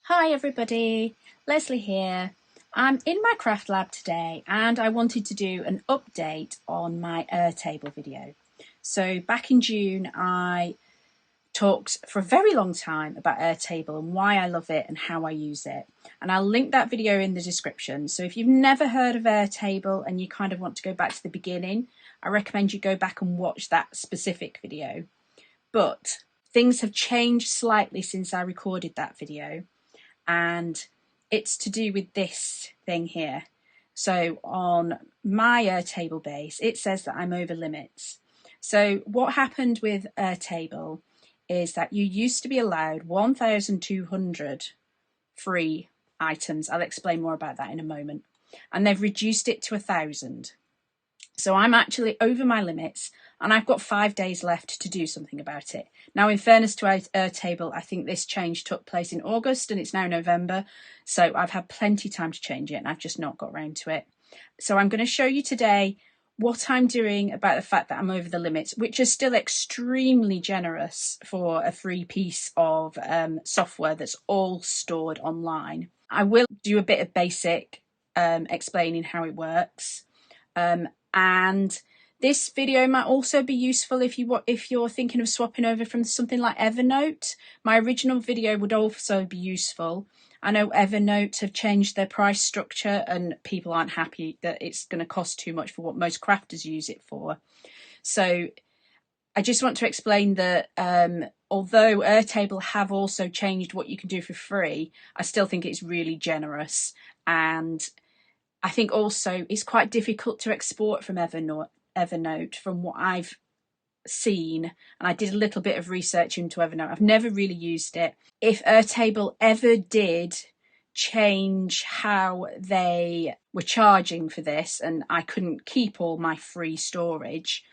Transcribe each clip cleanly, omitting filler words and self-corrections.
Hi everybody, Leslie here. I'm in my craft lab today and I wanted to do an update on my Airtable video. So back in June I talked for a very long time about Airtable and why I love it and how I use it. And I'll link that video in the description. So if you've never heard of Airtable and you kind of want to go back to the beginning, I recommend you go back and watch that specific video. But things have changed slightly since I recorded that video. And it's to do with this thing here. So on my Airtable base, it says that I'm over limits. So what happened with Airtable is that you used to be allowed 1,200 free items. I'll explain more about that in a moment. And they've reduced it to 1,000. So I'm actually over my limits and I've got 5 days left to do something about it. Now, in fairness to Airtable, I think this change took place in August and it's now November. So I've had plenty of time to change it and I've just not got around to it. So I'm going to show you today what I'm doing about the fact that I'm over the limits, which is still extremely generous for a free piece of software that's all stored online. I will do a bit of basic explaining how it works. And this video might also be useful if you're thinking of swapping over from something like Evernote. My original video would also be useful. I know Evernote have changed their price structure and people aren't happy that it's going to cost too much for what most crafters use it for. So I just want to explain that although Airtable have also changed what you can do for free, I still think it's really generous. And I think also it's quite difficult to export from Evernote from what I've seen. And I did a little bit of research into Evernote. I've never really used it. If Airtable ever did change how they were charging for this and I couldn't keep all my free storage,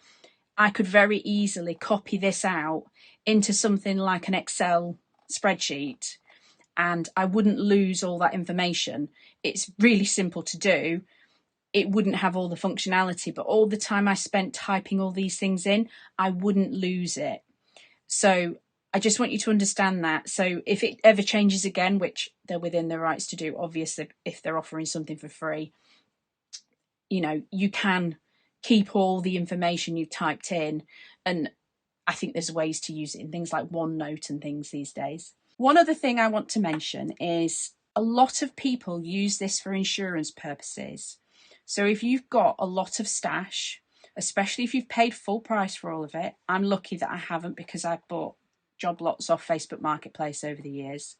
I could very easily copy this out into something like an Excel spreadsheet and I wouldn't lose all that information. It's really simple to do. It wouldn't have all the functionality, but all the time I spent typing all these things in, I wouldn't lose it. So I just want you to understand that. So if it ever changes again, which they're within their rights to do, obviously, if they're offering something for free, you can keep all the information you've typed in. And I think there's ways to use it in things like OneNote and things these days. One other thing I want to mention is a lot of people use this for insurance purposes. So if you've got a lot of stash, especially if you've paid full price for all of it, I'm lucky that I haven't because I've bought job lots off Facebook Marketplace over the years.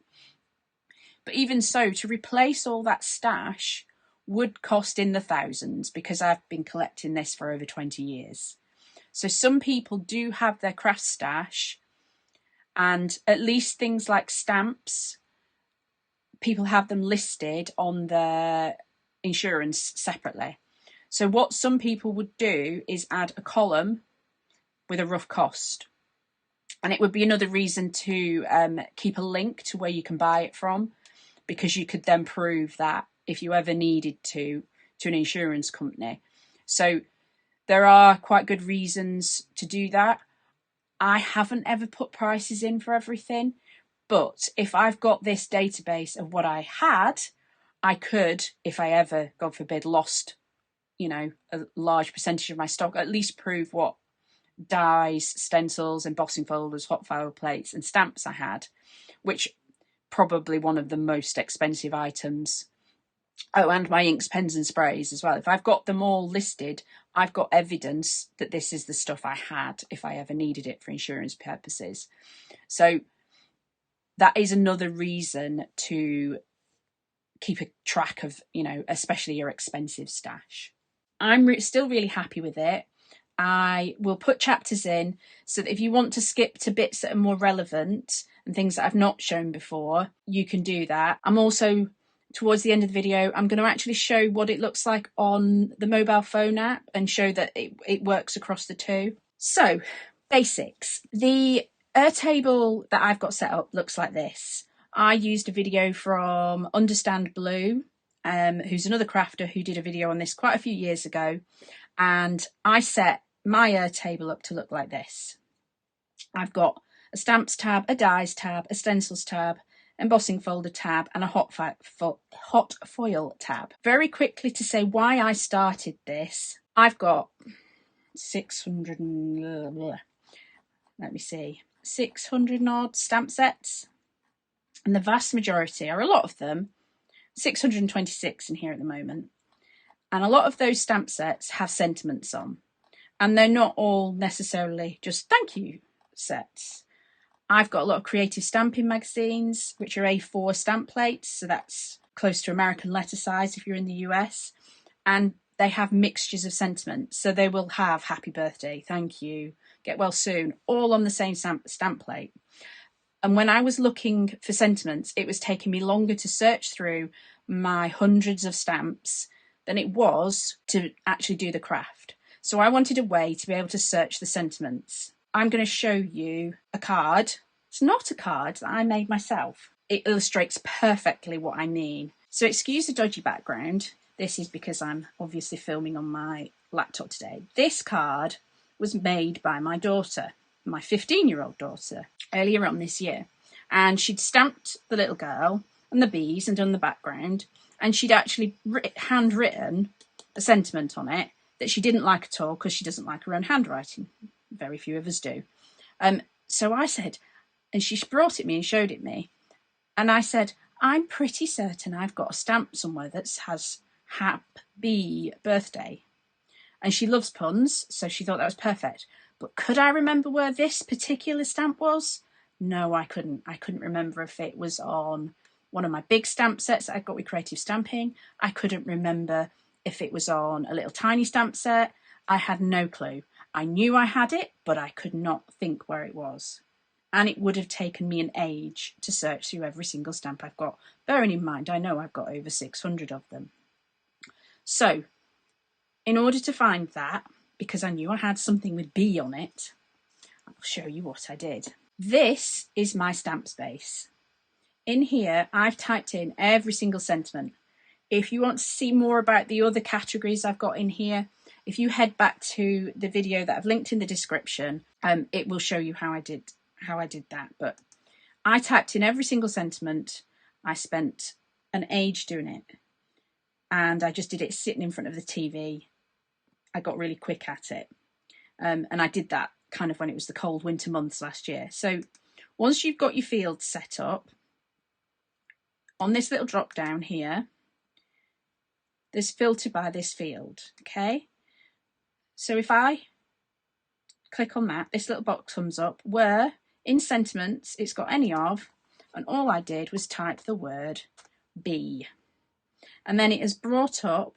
But even so, to replace all that stash would cost in the thousands because I've been collecting this for over 20 years. So some people do have their craft stash, and at least things like stamps, people have them listed on their insurance separately. So what some people would do is add a column with a rough cost. And it would be another reason to keep a link to where you can buy it from, because you could then prove that if you ever needed to an insurance company. So there are quite good reasons to do that. I haven't ever put prices in for everything, but if I've got this database of what I had, I could, if I ever, God forbid, lost, a large percentage of my stock, at least prove what dies, stencils, embossing folders, hot file plates and stamps I had, which probably one of the most expensive items. Oh, and my inks, pens and sprays as well. If I've got them all listed, I've got evidence that this is the stuff I had if I ever needed it for insurance purposes. So that is another reason to keep a track of, especially your expensive stash. I'm still really happy with it. I will put chapters in so that if you want to skip to bits that are more relevant and things that I've not shown before, you can do that. I'm also, towards the end of the video, I'm going to actually show what it looks like on the mobile phone app and show that it works across the two. So, basics. The Airtable that I've got set up looks like this. I used a video from Understand Blue, who's another crafter who did a video on this quite a few years ago. And I set my Airtable up to look like this. I've got a stamps tab, a dies tab, a stencils tab, embossing folder tab, and a hot foil tab. Very quickly to say why I started this, I've got 600 and, let me see, 600 odd stamp sets, and the vast majority, or a lot of them, 626 in here at the moment, and a lot of those stamp sets have sentiments on, and they're not all necessarily just thank you sets. I've got a lot of creative stamping magazines, which are A4 stamp plates, so that's close to American letter size if you're in the US, and they have mixtures of sentiments. So they will have happy birthday, thank you, get well soon, all on the same stamp plate. And when I was looking for sentiments, it was taking me longer to search through my hundreds of stamps than it was to actually do the craft. So I wanted a way to be able to search the sentiments. I'm going to show you a card. It's not a card that I made myself. It illustrates perfectly what I mean. So excuse the dodgy background. This is because I'm obviously filming on my laptop today. This card was made by my daughter, my 15-year-old daughter, earlier on this year. And she'd stamped the little girl and the bees and done the background. And she'd actually handwritten a sentiment on it that she didn't like at all because she doesn't like her own handwriting. Very few of us do. So I said, and she brought it me and showed it me. And I said, I'm pretty certain I've got a stamp somewhere that has happy birthday. And she loves puns, so she thought that was perfect. But could I remember where this particular stamp was? No, I couldn't. I couldn't remember if it was on one of my big stamp sets that I got with creative stamping. I couldn't remember if it was on a little tiny stamp set. I had no clue. I knew I had it, but I could not think where it was. And it would have taken me an age to search through every single stamp I've got. Bearing in mind, I know I've got over 600 of them. So, in order to find that, because I knew I had something with B on it, I'll show you what I did. This is my stamp space. In here, I've typed in every single sentiment. If you want to see more about the other categories I've got in here, if you head back to the video that I've linked in the description, it will show you how I did that. But I typed in every single sentiment. I spent an age doing it, and I just did it sitting in front of the TV. I got really quick at it, and I did that kind of when it was the cold winter months last year. So once you've got your field set up, on this little drop down here, there's filter by this field, okay? So if I click on that, this little box comes up where in sentiments it's got any of, and all I did was type the word B. And then it has brought up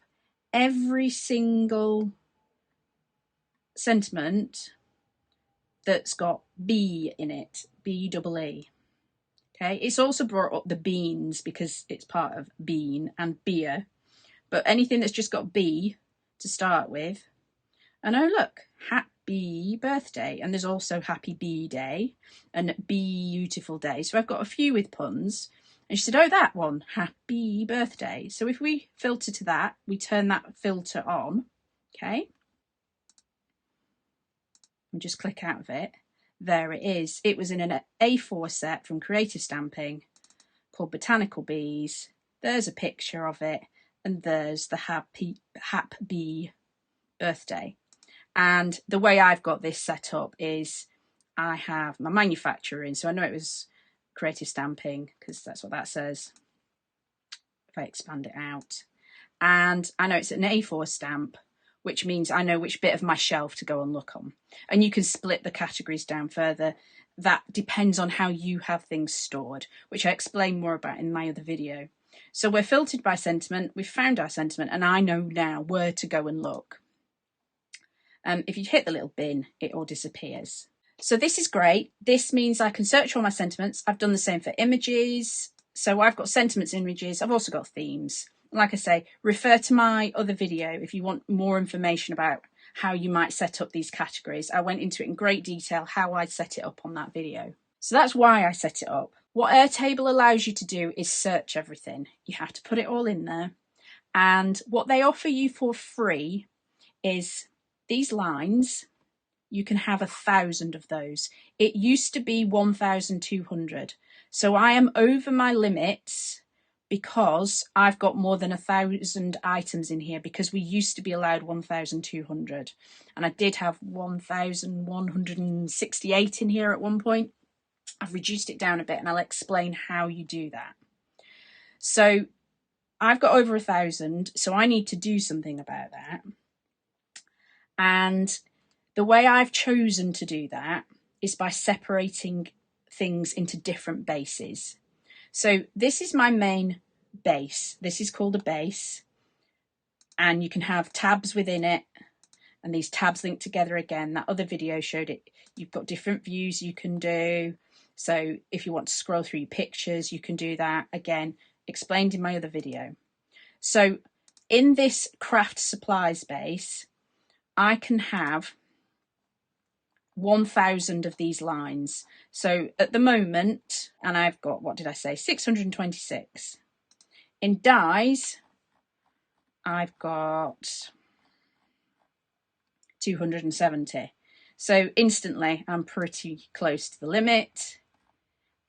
every single sentiment that's got B in it, B-double-E. Okay, it's also brought up the beans because it's part of bean and beer, but anything that's just got B to start with. And oh look, happy birthday, and there's also happy bee day and beautiful day. So I've got a few with puns. And she said, oh, that one, happy birthday. So if we filter to that, we turn that filter on, okay, and just click out of it. There it is. It was in an A4 set from Creative Stamping called Botanical Bees. There's a picture of it, and there's the happy bee birthday. And the way I've got this set up is I have my manufacturer in, so I know it was Creative Stamping because that's what that says if I expand it out. And I know it's an A4 stamp, which means I know which bit of my shelf to go and look on. And you can split the categories down further. That depends on how you have things stored, which I explain more about in my other video. So we're filtered by sentiment, we've found our sentiment, and I know now where to go and look. If you hit the little bin, it all disappears. So this is great. This means I can search all my sentiments. I've done the same for images. So I've got sentiments images. I've also got themes. Like I say, refer to my other video if you want more information about how you might set up these categories. I went into it in great detail, how I set it up on that video. So that's why I set it up. What Airtable allows you to do is search everything. You have to put it all in there. And what they offer you for free is these lines. You can have 1,000 of those. It used to be 1,200. So I am over my limits because I've got more than 1,000 items in here, because we used to be allowed 1,200, and I did have 1,168 in here at one point. I've reduced it down a bit, and I'll explain how you do that. So I've got over 1,000, so I need to do something about that. And the way I've chosen to do that is by separating things into different bases. So this is my main base. This is called a base, and you can have tabs within it, and these tabs link together again. That other video showed it. You've got different views you can do. So if you want to scroll through your pictures, you can do that. Again, explained in my other video. So in this craft supplies base, I can have 1,000 of these lines. So at the moment, and I've got, what did I say, 626. In dies, I've got 270. So instantly, I'm pretty close to the limit.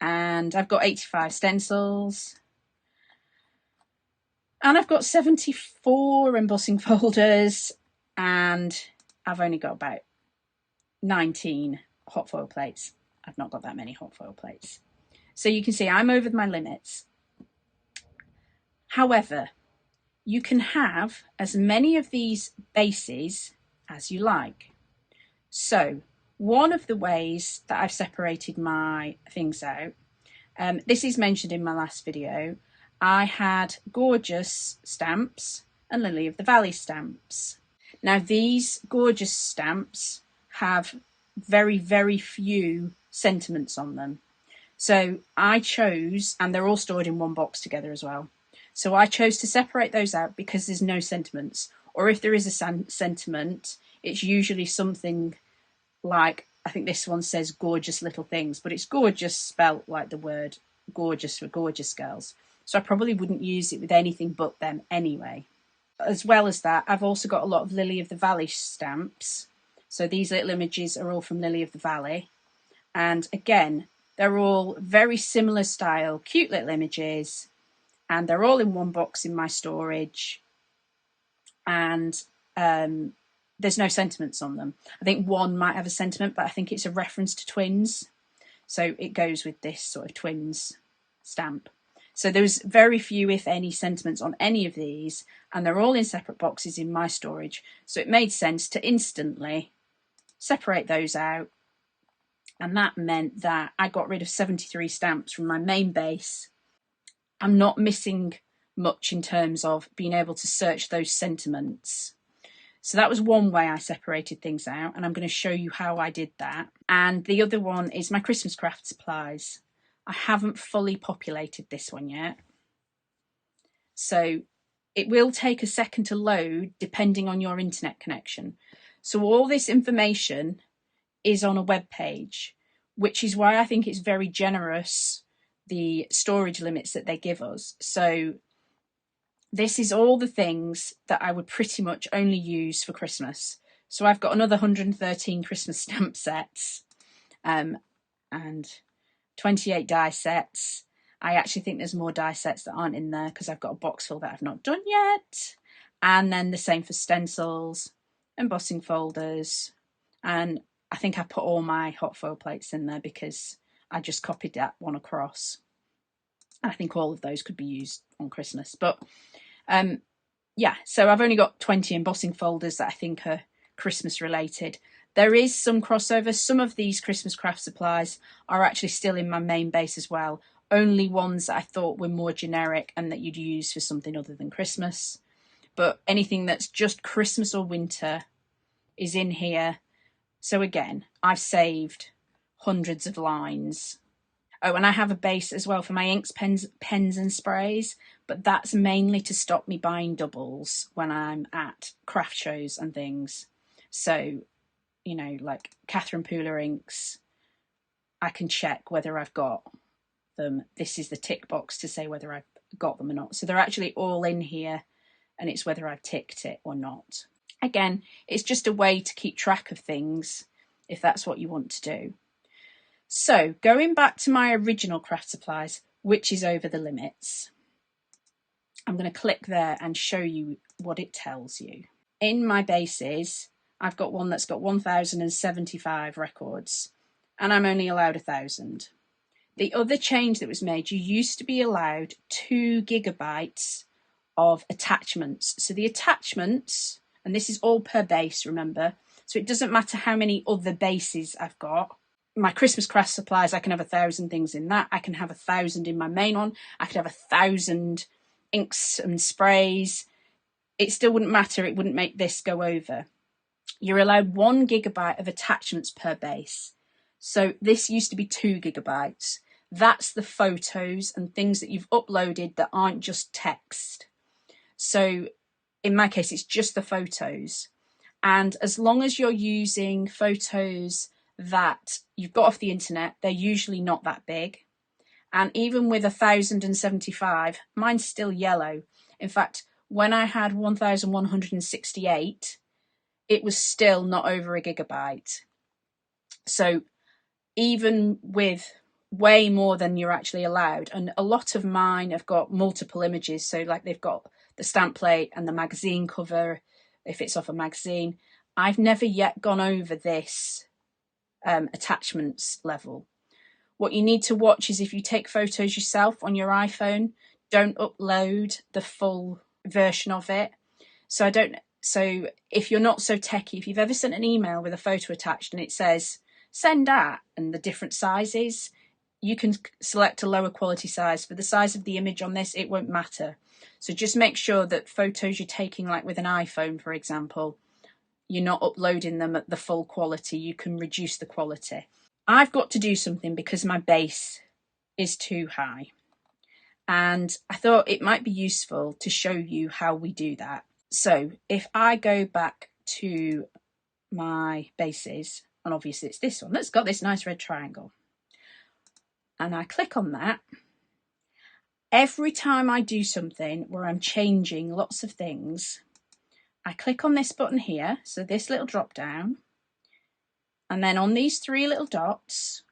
And I've got 85 stencils. And I've got 74 embossing folders. And I've only got about 19 hot foil plates. I've not got that many hot foil plates. So you can see I'm over my limits. However, you can have as many of these bases as you like. So one of the ways that I've separated my things out, this is mentioned in my last video, I had gorgeous stamps and Lily of the Valley stamps. Now these gorgeous stamps have very, very few sentiments on them. So I chose, and they're all stored in one box together as well. So I chose to separate those out because there's no sentiments. Or if there is a sentiment, it's usually something like, I think this one says gorgeous little things, but it's gorgeous spelt like the word gorgeous for gorgeous girls. So I probably wouldn't use it with anything but them anyway. As well as that, I've also got a lot of Lily of the Valley stamps. So these little images are all from Lily of the Valley. And again, they're all very similar style, cute little images. And they're all in one box in my storage. And there's no sentiments on them. I think one might have a sentiment, but I think it's a reference to twins. So it goes with this sort of twins stamp. So there's very few, if any, sentiments on any of these, and they're all in separate boxes in my storage. So it made sense to instantly separate those out. And that meant that I got rid of 73 stamps from my main base. I'm not missing much in terms of being able to search those sentiments. So that was one way I separated things out, and I'm going to show you how I did that. And the other one is my Christmas craft supplies. I haven't fully populated this one yet. So it will take a second to load depending on your internet connection. So all this information is on a web page, which is why I think it's very generous, the storage limits that they give us. So this is all the things that I would pretty much only use for Christmas. So I've got another 113 Christmas stamp sets and 28 die sets. I actually think there's more die sets that aren't in there because I've got a box full that I've not done yet. And then the same for stencils, embossing folders, and I think I put all my hot foil plates in there because I just copied that one across. I think all of those could be used on Christmas. But yeah, so I've only got 20 embossing folders that I think are Christmas related. There is some crossover. Some of these Christmas craft supplies are actually still in my main base as well. Only ones that I thought were more generic and that you'd use for something other than Christmas. But anything that's just Christmas or winter is in here. So again, I've saved hundreds of lines. Oh, and I have a base as well for my inks, pens and sprays, but that's mainly to stop me buying doubles when I'm at craft shows and things. So, you know, like Catherine Pooler inks, I can check whether I've got them. This is the tick box to say whether I've got them or not. So they're actually all in here, and it's whether I've ticked it or not. Again, it's just a way to keep track of things if that's what you want to do. So going back to my original craft supplies, which is over the limits, I'm going to click there and show you what it tells you. In my bases, I've got one that's got 1,075 records, and I'm only allowed 1,000. The other change that was made, you used to be allowed 2 gigabytes of attachments. So the attachments, and this is all per base, remember, so it doesn't matter how many other bases I've got. My Christmas craft supplies, I can have 1,000 things in that. I can have 1,000 in my main one. I could have 1,000 inks and sprays. It still wouldn't matter. It wouldn't make this go over. You're allowed 1 gigabyte of attachments per base. So this used to be 2 gigabytes. That's the photos and things that you've uploaded that aren't just text. So in my case, it's just the photos. And as long as you're using photos that you've got off the internet, they're usually not that big. And even with 1,075, mine's still yellow. In fact, when I had 1,168, it was still not over a gigabyte. So even with way more than you're actually allowed, and a lot of mine have got multiple images, so like they've got the stamp plate and the magazine cover if it's off a magazine. I've never yet gone over this attachments level. What you need to watch is if you take photos yourself on your iPhone, don't upload the full version of it. So if you're not so techy, if you've ever sent an email with a photo attached and it says send at and the different sizes, you can select a lower quality size. For the size of the image on this, it won't matter. So just make sure that photos you're taking, like with an iPhone, for example, you're not uploading them at the full quality. You can reduce the quality. I've got to do something because my base is too high. And I thought it might be useful to show you how we do that. So if I go back to my bases, and obviously it's this one that's got this nice red triangle, and I click on that, every time I do something where I'm changing lots of things, I click on this button here, so this little drop down, and then on these 3 little dots,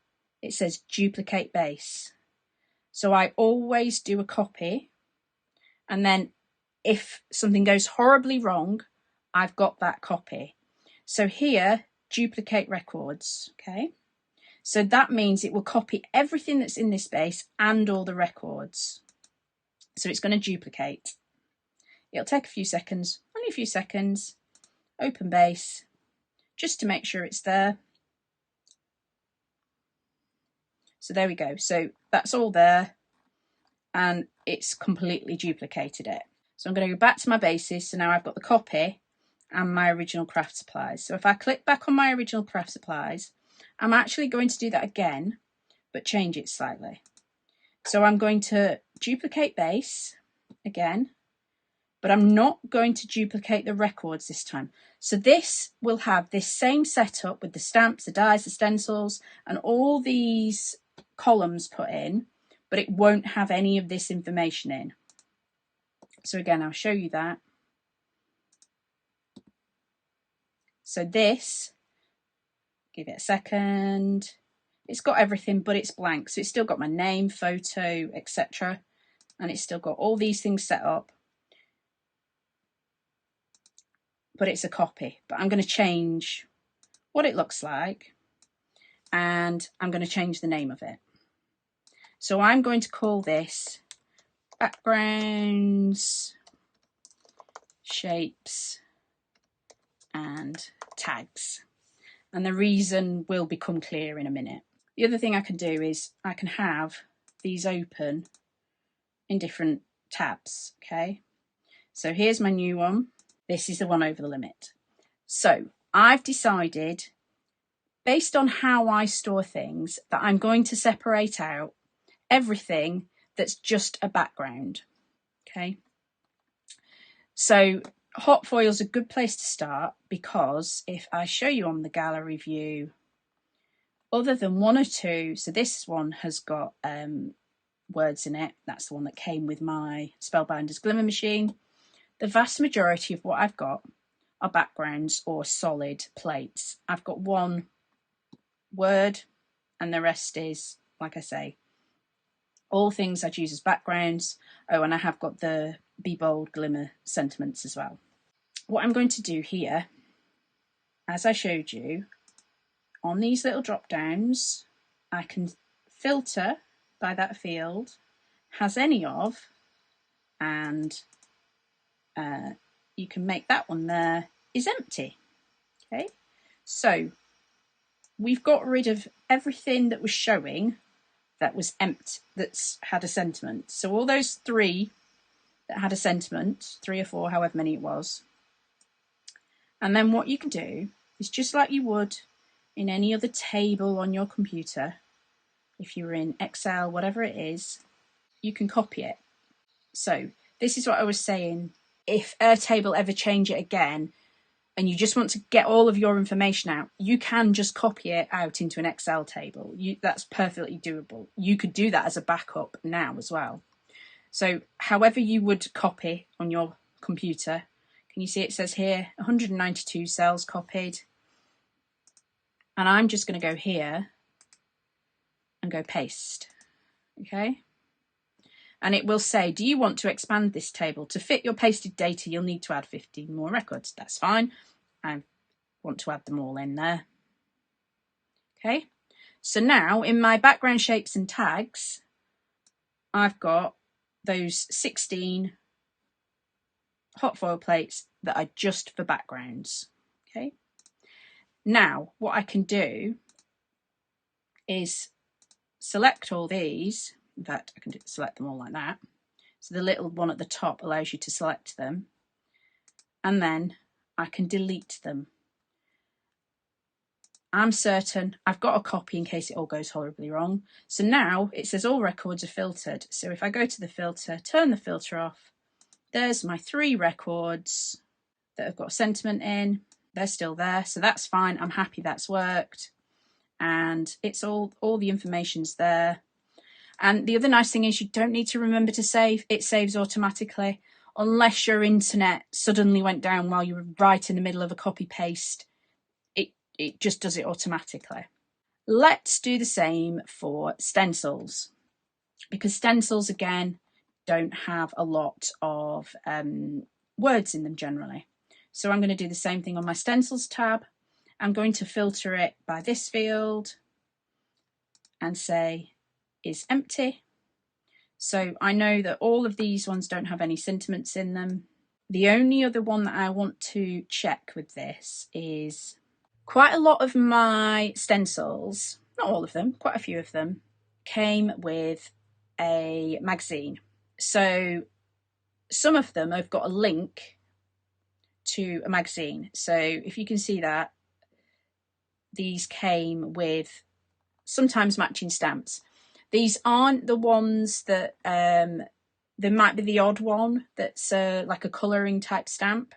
it says duplicate base. So I always do a copy, and then if something goes horribly wrong, I've got that copy. So here, duplicate records, okay? So that means it will copy everything that's in this base and all the records. So it's going to duplicate. It'll take a few seconds, only a few seconds. Open base, just to make sure it's there. So there we go. So that's all there, and it's completely duplicated it. So I'm going to go back to my bases. So now I've got the copy and my original craft supplies. So if I click back on my original craft supplies, I'm actually going to do that again, but change it slightly. So I'm going to duplicate base again, but I'm not going to duplicate the records this time. So this will have this same setup with the stamps, the dies, the stencils, and all these columns put in, but it won't have any of this information in. So again, I'll show you that. So this, give it a second. It's got everything, but it's blank. So it's still got my name, photo, etc. And it's still got all these things set up. But it's a copy. But I'm going to change what it looks like. And I'm going to change the name of it. So I'm going to call this backgrounds, shapes, and tags. And the reason will become clear in a minute. The other thing I can do is I can have these open in different tabs, okay? So here's my new one. This is the one over the limit. So I've decided, based on how I store things, that I'm going to separate out everything that's just a background, okay? So hot foil's a good place to start, because if I show you on the gallery view, other than 1 or 2, so this one has got words in it, that's the one that came with my Spellbinders Glimmer machine. The vast majority of what I've got are backgrounds or solid plates. I've got 1 word, and the rest is, like I say, all things I'd use as backgrounds. Oh, and I have got the Be Bold Glimmer sentiments as well. What I'm going to do here, as I showed you, on these little drop downs, I can filter by that field, has any of, and you can make that one there is empty. Okay, so we've got rid of everything that was showing that was empty, that's had a sentiment. So all those 3 that had a sentiment, 3 or 4, however many it was. And then what you can do is, just like you would in any other table on your computer, if you're in Excel, whatever it is, you can copy it. So this is what I was saying. If Airtable ever change it again, and you just want to get all of your information out, you can just copy it out into an Excel table. That's perfectly doable. You could do that as a backup now as well. So however you would copy on your computer, can you see it says here 192 cells copied? And I'm just going to go here and go paste. Okay. And it will say, do you want to expand this table? To fit your pasted data, you'll need to add 15 more records. That's fine. I want to add them all in there. Okay. So now in my background shapes and tags, I've got those 16 hot foil plates that are just for backgrounds. Okay. Now what I can do is select all these. In fact, I can select them all like that. So the little one at the top allows you to select them. And then I can delete them. I'm certain I've got a copy in case it all goes horribly wrong. So now it says all records are filtered. So if I go to the filter, turn the filter off, there's my 3 records that have got sentiment in. They're still there, so that's fine. I'm happy that's worked. And it's all the information's there. And the other nice thing is you don't need to remember to save. It saves automatically. Unless your internet suddenly went down while you were right in the middle of a copy paste, it just does it automatically. Let's do the same for stencils, because stencils again don't have a lot of words in them generally. So I'm going to do the same thing on my stencils tab. I'm going to filter it by this field and say is empty. So I know that all of these ones don't have any sentiments in them. The only other one that I want to check with this is quite a lot of my stencils, not all of them, quite a few of them, came with a magazine. So some of them have got a link to a magazine. So if you can see that, these came with sometimes matching stamps. These aren't the ones that, there might be the odd one that's like a colouring type stamp.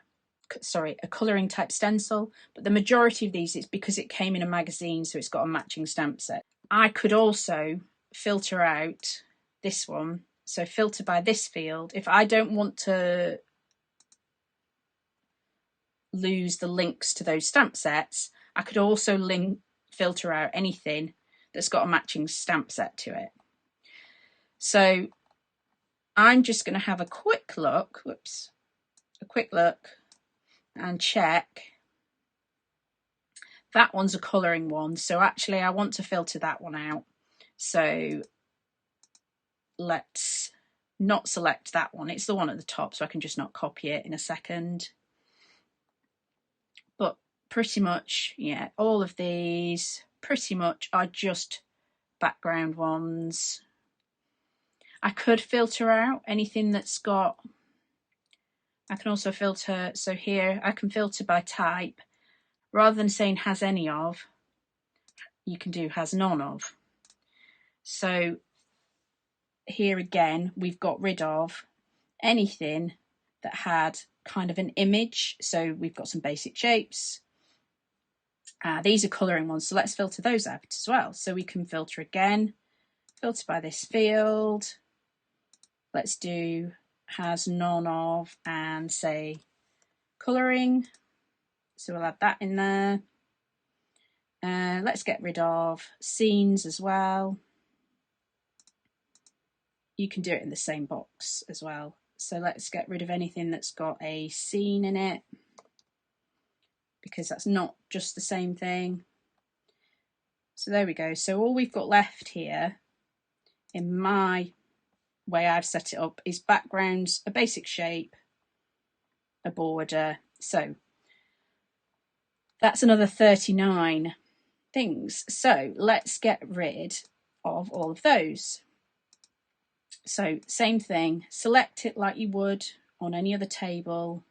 Sorry, a colouring type stencil, but the majority of these, it's because it came in a magazine, so it's got a matching stamp set. I could also filter out this one, so filter by this field. If I don't want to lose the links to those stamp sets, I could also filter out anything that's got a matching stamp set to it. So I'm just going to have a quick look, and check. That one's a colouring one, so actually I want to filter that one out. So let's not select that one. It's the one at the top, so I can just not copy it in a second. But pretty much, yeah, all of these pretty much are just background ones. I could filter out anything that's got, I can also filter, so here I can filter by type. Rather than saying has any of, you can do has none of. So here again, we've got rid of anything that had kind of an image. So we've got some basic shapes. These are colouring ones, so let's filter those out as well. So we can filter again, filter by this field. Let's do has none of and say colouring. So we'll add that in there. Let's get rid of scenes as well. You can do it in the same box as well. So let's get rid of anything that's got a scene in it, because that's not just the same thing. So there we go. So all we've got left here in my way I've set it up is backgrounds, a basic shape, a border. So that's another 39 things. So let's get rid of all of those. So same thing, select it like you would on any other table,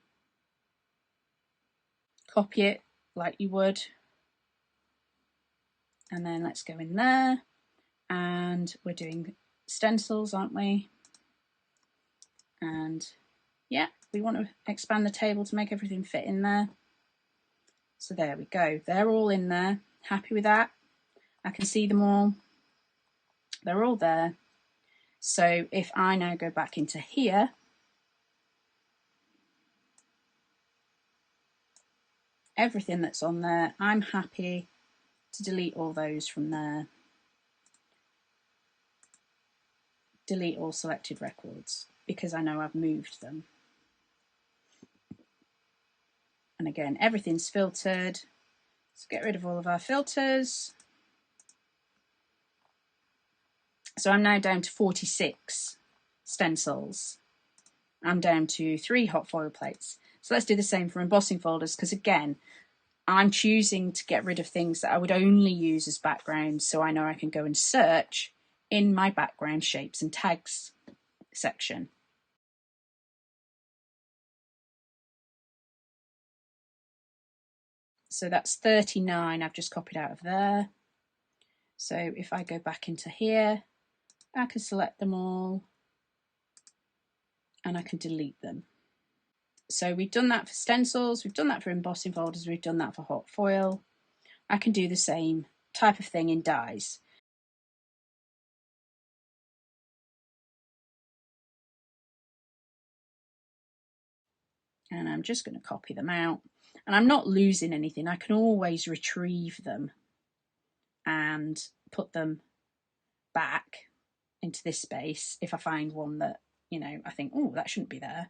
copy it like you would, and then let's go in there, and we're doing stencils, aren't we? And yeah, we want to expand the table to make everything fit in there. So there we go, they're all in there. Happy with that? I can see them all. They're all there. So if I now go back into here, everything that's on there, I'm happy to delete all those from there. Delete all selected records because I know I've moved them. And again, everything's filtered. So get rid of all of our filters. So I'm now down to 46 stencils. I'm down to 3 hot foil plates. So let's do the same for embossing folders, because again, I'm choosing to get rid of things that I would only use as backgrounds, so I know I can go and search in my background shapes and tags section. So that's 39 I've just copied out of there. So if I go back into here, I can select them all and I can delete them. So we've done that for stencils, we've done that for embossing folders, we've done that for hot foil. I can do the same type of thing in dies. And I'm just going to copy them out. And I'm not losing anything. I can always retrieve them and put them back into this space if I find one that, you know, I think, oh, that shouldn't be there.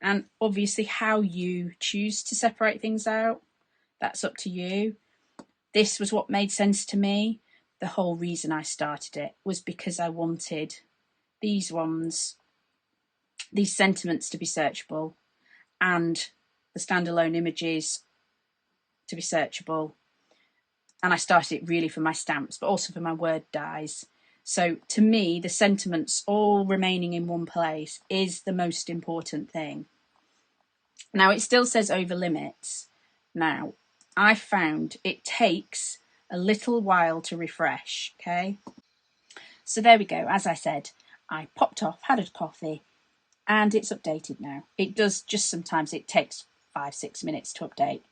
And obviously how you choose to separate things out, that's up to you. This was what made sense to me. The whole reason I started it was because I wanted these ones, these sentiments to be searchable, and the standalone images to be searchable. And I started it really for my stamps, but also for my word dies. So to me, the sentiments all remaining in one place is the most important thing. Now it still says over limits. Now I found it takes a little while to refresh, okay? So there we go. As I said, I popped off, had a coffee, and it's updated now. It does just sometimes, it takes 5-6 minutes to update.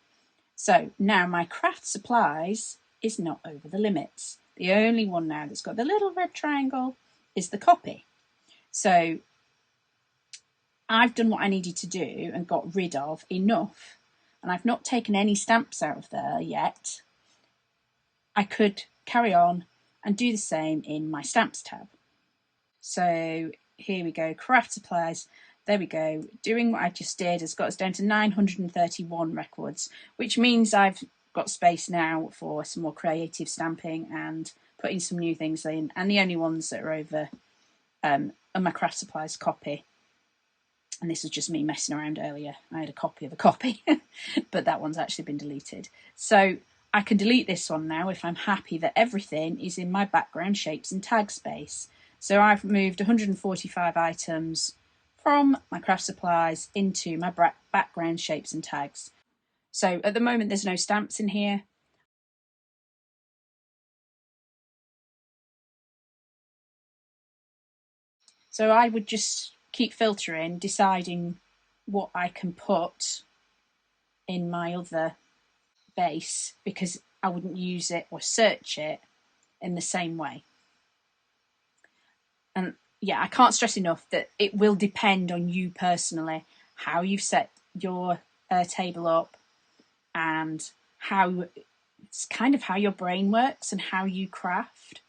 So now my craft supplies is not over the limits. The only one now that's got the little red triangle is the copy. So I've done what I needed to do and got rid of enough, and I've not taken any stamps out of there yet. I could carry on and do the same in my stamps tab. So here we go, craft supplies. There we go. Doing what I just did has got us down to 931 records, which means I've got space now for some more creative stamping and putting some new things in. And the only ones that are over are my craft supplies copy. And this was just me messing around earlier. I had a copy of a copy, but that one's actually been deleted. So I can delete this one now if I'm happy that everything is in my background shapes and tag space. So I've moved 145 items from my craft supplies into my background shapes and tags. So at the moment there's no stamps in here. So I would just keep filtering, deciding what I can put in my other base, because I wouldn't use it or search it in the same way. And yeah, I can't stress enough that it will depend on you personally, how you've set your Airtable up and how it's kind of how your brain works and how you craft.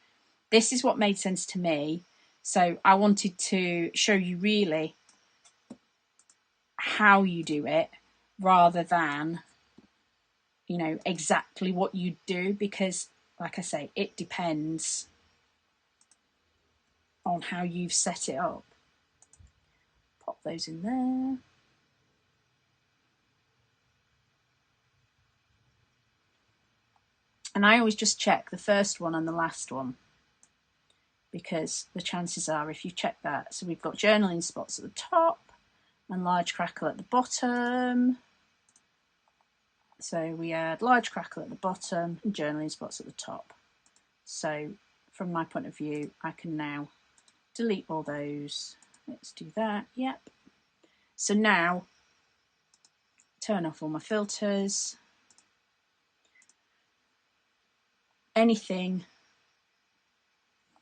This is what made sense to me. So I wanted to show you really how you do it rather than, you know, exactly what you do, because like I say, it depends on how you've set it up. Pop those in there. And I always just check the first one and the last one, because the chances are if you check that, so we've got journaling spots at the top and large crackle at the bottom. So we add large crackle at the bottom and journaling spots at the top. So from my point of view, I can now delete all those. Let's do that. Yep. So now turn off all my filters. Anything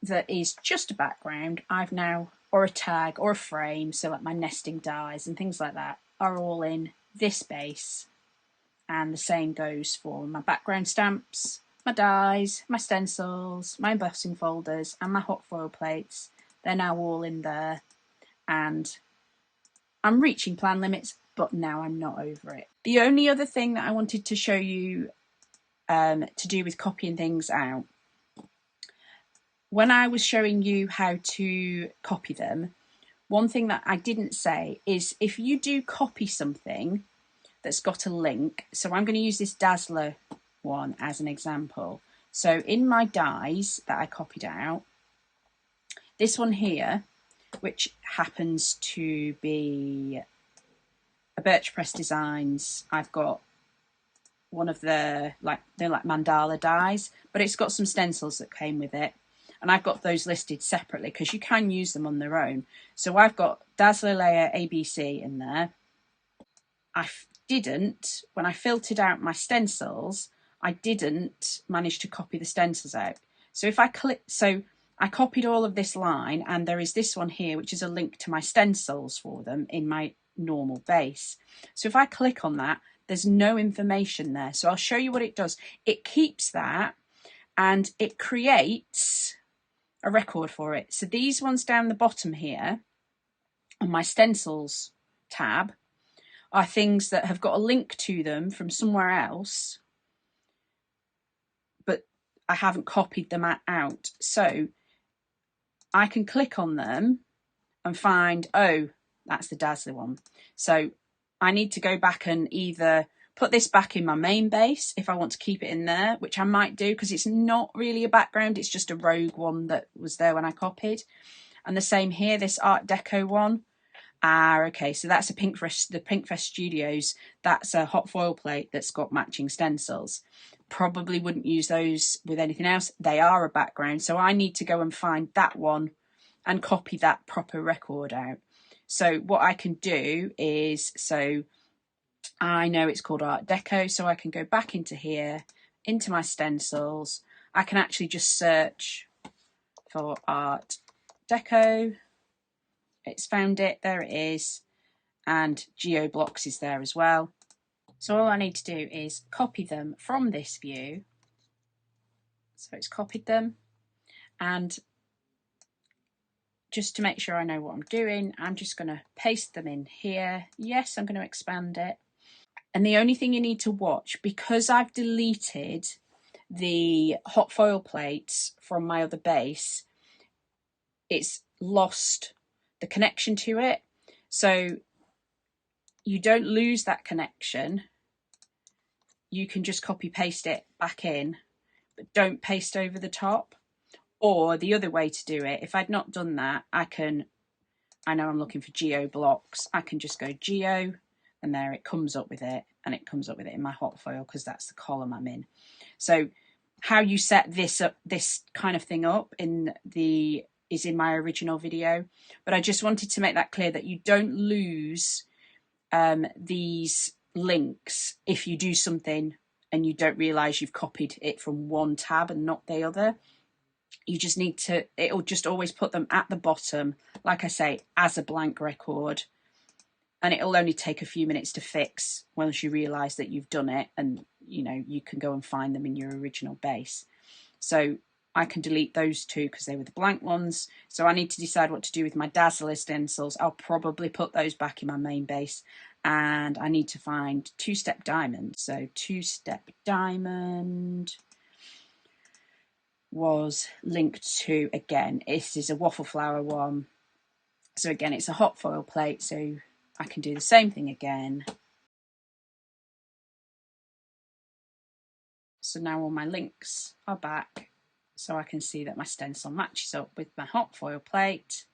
that is just a background, I've now, or a tag or a frame, so like my nesting dies and things like that, are all in this base. And the same goes for my background stamps, my dies, my stencils, my embossing folders, and my hot foil plates. They're now all in there. And I'm reaching plan limits, but now I'm not over it. The only other thing that I wanted to show you to do with copying things out, when I was showing you how to copy them, one thing that I didn't say is if you do copy something that's got a link, so I'm going to use this Dazzler one as an example. So in my dies that I copied out, this one here, which happens to be a Birch Press Designs, I've got one of the, like, they're like mandala dies, but it's got some stencils that came with it. And I've got those listed separately because you can use them on their own. So I've got Dazzler Layer ABC in there. I didn't, when I filtered out my stencils, I didn't manage to copy the stencils out. So if I click, so I copied all of this line, and there is this one here, which is a link to my stencils for them in my normal base. So if I click on that, there's no information there. So I'll show you what it does. It keeps that and it creates a record for it. So these ones down the bottom here on my stencils tab are things that have got a link to them from somewhere else, but I haven't copied them out. So I can click on them and find, oh, that's the Dazzler one. So I need to go back and either put this back in my main base if I want to keep it in there, which I might do because it's not really a background, it's just a rogue one that was there when I copied. And the same here, this Art Deco one. Okay, so that's the Pinkfest Studios. That's a hot foil plate that's got matching stencils. Probably wouldn't use those with anything else. They are a background, so I need to go and find that one and copy that proper record out. So what I can do is, so I know it's called Art Deco, so I can go back into here, into my stencils. I can actually just search for Art Deco. It's found it, there it is, and GeoBlocks is there as well. So all I need to do is copy them from this view. So it's copied them, and just to make sure I know what I'm doing, I'm just going to paste them in here. Yes, I'm going to expand it. And the only thing you need to watch, because I've deleted the hot foil plates from my other base, it's lost the connection to it. So you don't lose that connection. You can just copy paste it back in, but don't paste over the top. Or the other way to do it, if I'd not done that, I know I'm looking for GeoBlocks. I can just go Geo, and there it comes up with it, and it comes up with it in my hot foil because that's the column I'm in. So how you set this up, this kind of thing up is in my original video, but I just wanted to make that clear that you don't lose these links if you do something and you don't realize you've copied it from one tab and not the other. You just need to, it'll just always put them at the bottom, like I say, as a blank record. and it'll only take a few minutes to fix once you realise that you've done it, and you can go and find them in your original base. So I can delete those two because they were the blank ones. So I need to decide what to do with my Dazzler stencils. I'll probably put those back in my main base, and I need to find two-step diamond. So two-step diamond was linked to, again, this is a waffle flower one. So again, it's a hot foil plate, so I can do the same thing again. So now all my links are back, so I can see that my stencil matches up with my hot foil plate.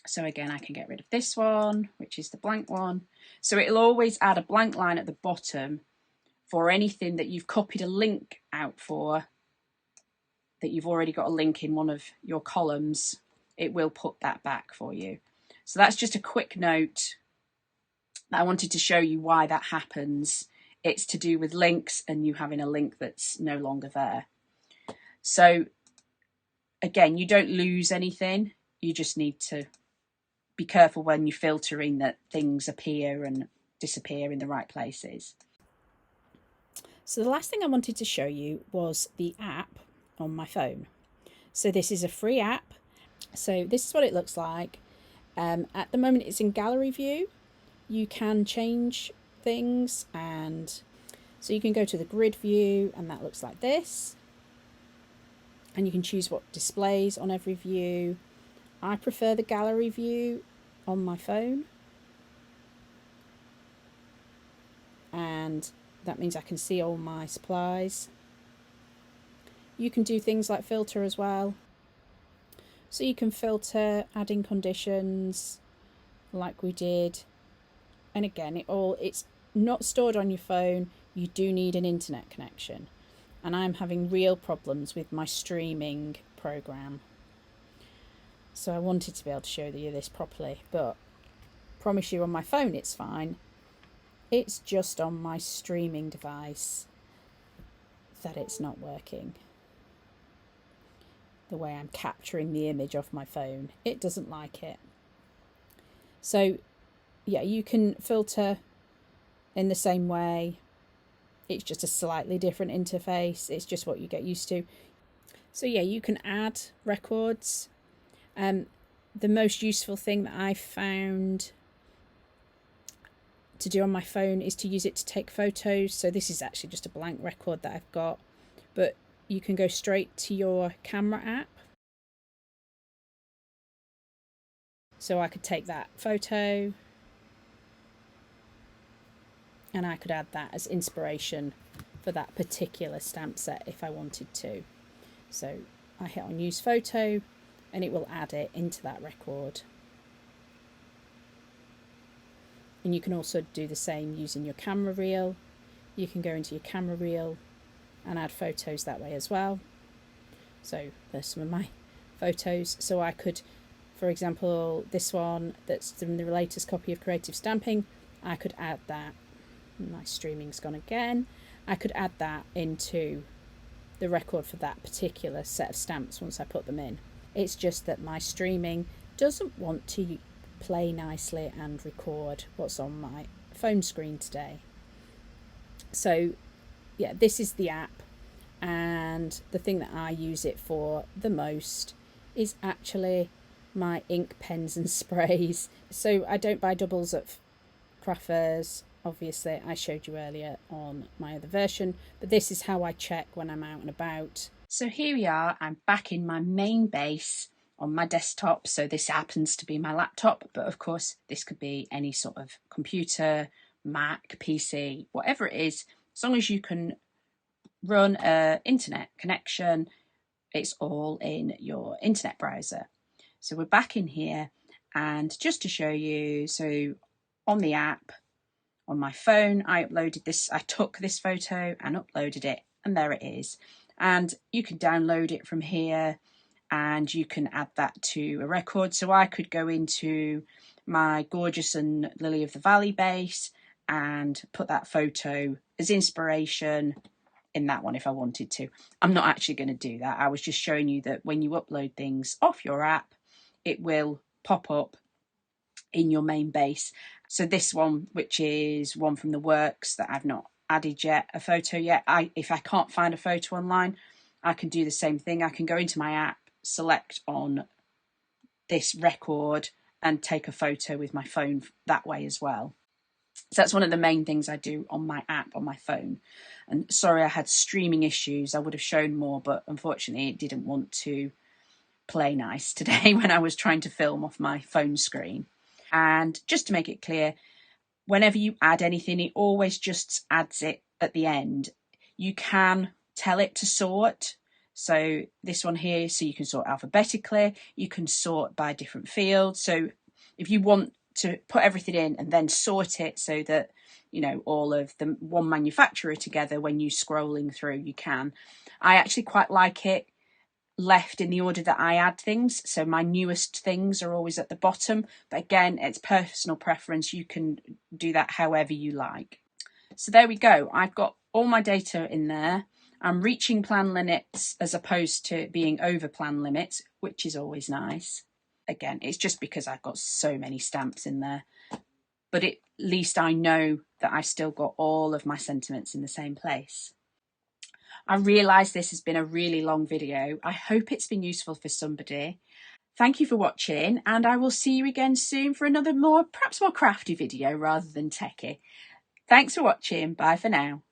So again, I can get rid of this one, which is the blank one. So it'll always add a blank line at the bottom for anything that you've copied a link out for, that you've already got a link in one of your columns. It will put that back for you. So that's just a quick note. I wanted to show you why that happens. It's to do with links and you having a link that's no longer there. So again, you don't lose anything. You just need to be careful when you're filtering that things appear and disappear in the right places. So the last thing I wanted to show you was the app on my phone. So this is a free app. So this is what it looks like. At the moment it's in gallery view. You can change things, and so you can go to the grid view, and that looks like this, and you can choose what displays on every view. I prefer the gallery view on my phone, and that means I can see all my supplies. You can do things like filter as well, so you can filter, add in conditions like we did. And again, it's not stored on your phone. You do need an internet connection. And I'm having real problems with my streaming program. So I wanted to be able to show you this properly, but I promise you on my phone it's fine. It's just on my streaming device that it's not working. The way I'm capturing the image off my phone, it doesn't like it. So yeah, you can filter in the same way. It's just a slightly different interface. It's just what you get used to. So yeah, you can add records. The most useful thing that I've found to do on my phone is to use it to take photos. So this is actually just a blank record that I've got, but you can go straight to your camera app. So I could take that photo, and I could add that as inspiration for that particular stamp set if I wanted to. So I hit on use photo and it will add it into that record. And you can also do the same using your camera reel. You can go into your camera reel and add photos that way as well. So there's some of my photos. So I could, for example, this one that's from the latest copy of Creative Stamping, I could add that. My streaming's gone again. I could add that into the record for that particular set of stamps once I put them in. It's just that my streaming doesn't want to play nicely and record what's on my phone screen today. So yeah, this is the app, and the thing that I use it for the most is actually my ink pens and sprays. So I don't buy doubles at craft fairs. Obviously, I showed you earlier on my other version, but this is how I check when I'm out and about. So here we are, I'm back in my main base on my desktop. So this happens to be my laptop, but of course this could be any sort of computer, Mac, PC, whatever it is. As long as you can run an internet connection, it's all in your internet browser. So we're back in here, and just to show you, so on the app, on my phone, I took this photo and uploaded it, and there it is. And you can download it from here, and you can add that to a record. So I could go into my Gorgeous and Lily of the Valley base and put that photo as inspiration in that one if I wanted to. I'm not actually going to do that. I was just showing you that when you upload things off your app, it will pop up in your main base. So this one, which is one from the works that I've not added yet, a photo yet, if I can't find a photo online, I can do the same thing. I can go into my app, select on this record and take a photo with my phone that way as well. So that's one of the main things I do on my app on my phone. And sorry, I had streaming issues. I would have shown more, but unfortunately it didn't want to play nice today when I was trying to film off my phone screen. And just to make it clear, whenever you add anything, it always just adds it at the end. You can tell it to sort. So this one here, so you can sort alphabetically, you can sort by different fields. So if you want to put everything in and then sort it so that, you know, all of the one manufacturer together, when you're scrolling through, you can. I actually quite like it left in the order that I add things. So my newest things are always at the bottom. But again, it's personal preference. You can do that however you like. So there we go. I've got all my data in there. I'm reaching plan limits as opposed to being over plan limits, which is always nice. Again, it's just because I've got so many stamps in there. But at least I know that I've still got all of my sentiments in the same place. I realise this has been a really long video. I hope it's been useful for somebody. Thank you for watching, and I will see you again soon for another perhaps more crafty video rather than techie. Thanks for watching. Bye for now.